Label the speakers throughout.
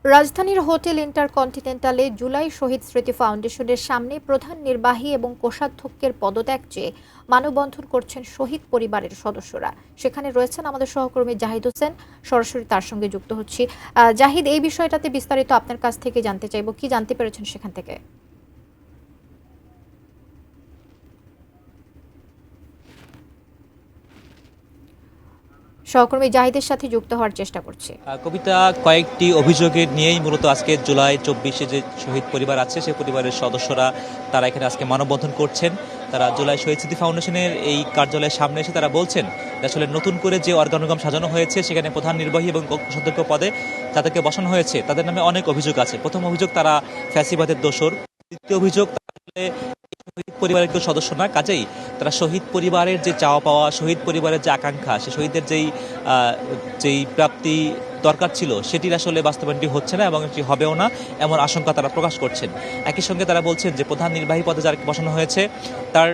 Speaker 1: রাজধানীর হোটেল ইন্টারকন্টিনেন্টালে জুলাই শহীদ স্মৃতি ফাউন্ডেশনের সামনে প্রধান নির্বাহী এবং কোষাধ্যক্ষের পদত্যাগ চেয়ে মানববন্ধন করছেন শহীদ পরিবারের সদস্যরা। সেখানে রয়েছেন আমাদের সহকর্মী জাহিদ হোসেন, সরাসরি তার সঙ্গে যুক্ত হচ্ছি। জাহিদ, এই বিষয়টাতে বিস্তারিত আপনার কাছ থেকে জানতে চাইব, কি জানতে পেরেছেন সেখান থেকে? সহকর্মী জাহিদের সাথে যুক্ত হওয়ার চেষ্টা করছি।
Speaker 2: কবিতা, কয়েকটি অভিযোগের নিয়েই মূলত আজকে জুলাই 24-এ যে শহীদ পরিবার আছে সেই পরিবারের সদস্যরা তারা এখানে আজকে মানববন্ধন করছেন। তারা জুলাই শহীদ স্মৃতি ফাউন্ডেশনের এই কার্যালয়ের সামনে এসে তারা বলছেন যে আসলে নতুন করে যে অর্গানোগ্রাম সাজানো হয়েছে সেখানে প্রধান নির্বাহী এবং কোষাধ্যক্ষ পদে যাদেরকে বসানো হয়েছে তাদের নামে অনেক অভিযোগ আছে। প্রথম অভিযোগ, তারা ফ্যাসিবাদের দোসর। দ্বিতীয় অভিযোগ, শহীদ পরিবারের কেউ সদস্য না, কাজেই তারা শহীদ পরিবারের যে চাওয়া পাওয়া, শহীদ পরিবারের যে আকাঙ্ক্ষা, সে শহীদদের যেই প্রাপ্তি দরকার ছিল সেটির আসলে বাস্তবায়নটি হচ্ছে না এবং এটি হবেও না, এমন আশঙ্কা তারা প্রকাশ করছেন। একই সঙ্গে তারা বলছেন যে প্রধান নির্বাহী পদে যাকে বসানো হয়েছে তার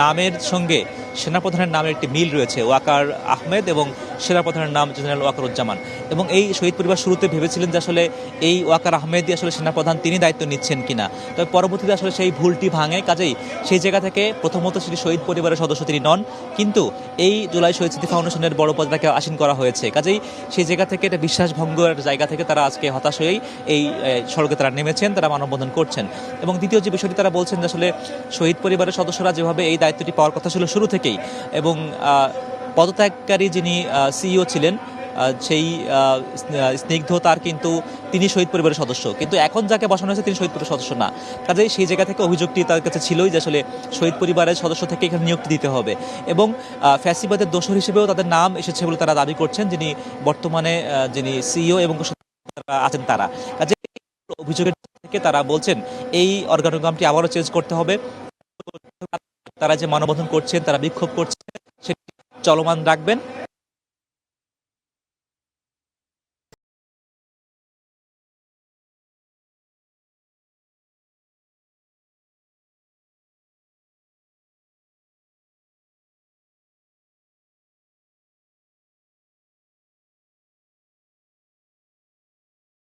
Speaker 2: নামের সঙ্গে সেনাপ্রধানের নামের একটি মিল রয়েছে, ওয়াকার আহমেদ, এবং সেনাপ্রধানের নাম জেনারেল ওয়াকারুজ্জামান। এবং এই শহীদ পরিবার শুরুতে ভেবেছিলেন যে আসলে এই ওয়াকার আহমেদই আসলে সেনাপ্রধান, তিনি দায়িত্ব নিচ্ছেন কিনা। তবে পরবর্তীতে আসলে সেই ভুলটি ভাঙে, কাজেই সেই জায়গা থেকে প্রথমত সেটি শহীদ পরিবারের সদস্য তিনি নন, কিন্তু এই জুলাই শহীদ স্মৃতি ফাউন্ডেশনের বড় পদে তাকে আসীন করা হয়েছে। কাজেই সেই জায়গা থেকে এটা বিশ্বাসভঙ্গের জায়গা থেকে তারা আজকে হতাশ হয়েই এই সড়কে তারা নেমেছেন, তারা মানববন্ধন করছেন। এবং দ্বিতীয় যে বিষয়টি তারা বলছেন যে আসলে শহীদ পরিবারের সদস্যরা যেভাবে এই দায়িত্বটি পাওয়ার কথা ছিল শুরু থেকেই, এবং পদত্যাগকারী যিনি সিইও ছিলেন সেই স্নিগ্ধ, তার কিন্তু তিনি শহীদ পরিবারের সদস্য, কিন্তু এখন যাকে বসানো হয়েছে তিনি শহীদ পরিবারের সদস্য না। কাজেই সেই জায়গা থেকে অভিযোগটি তার কাছে ছিলই যে আসলে শহীদ পরিবারের সদস্য থেকে এখানে নিয়োগটি দিতে হবে। এবং ফ্যাসিবাদের দোসর হিসেবেও তাদের নাম এসেছে বলে তারা দাবি করছেন, যিনি যিনি সিইও এবং আছেন তারা। কাজে অভিযোগের থেকে তারা বলছেন এই অর্গানোগ্রামটি আবারও চেঞ্জ করতে হবে। তারা যে মানববন্ধন করছেন, তারা বিক্ষোভ করছেন, সেটি চলমান রাখবেন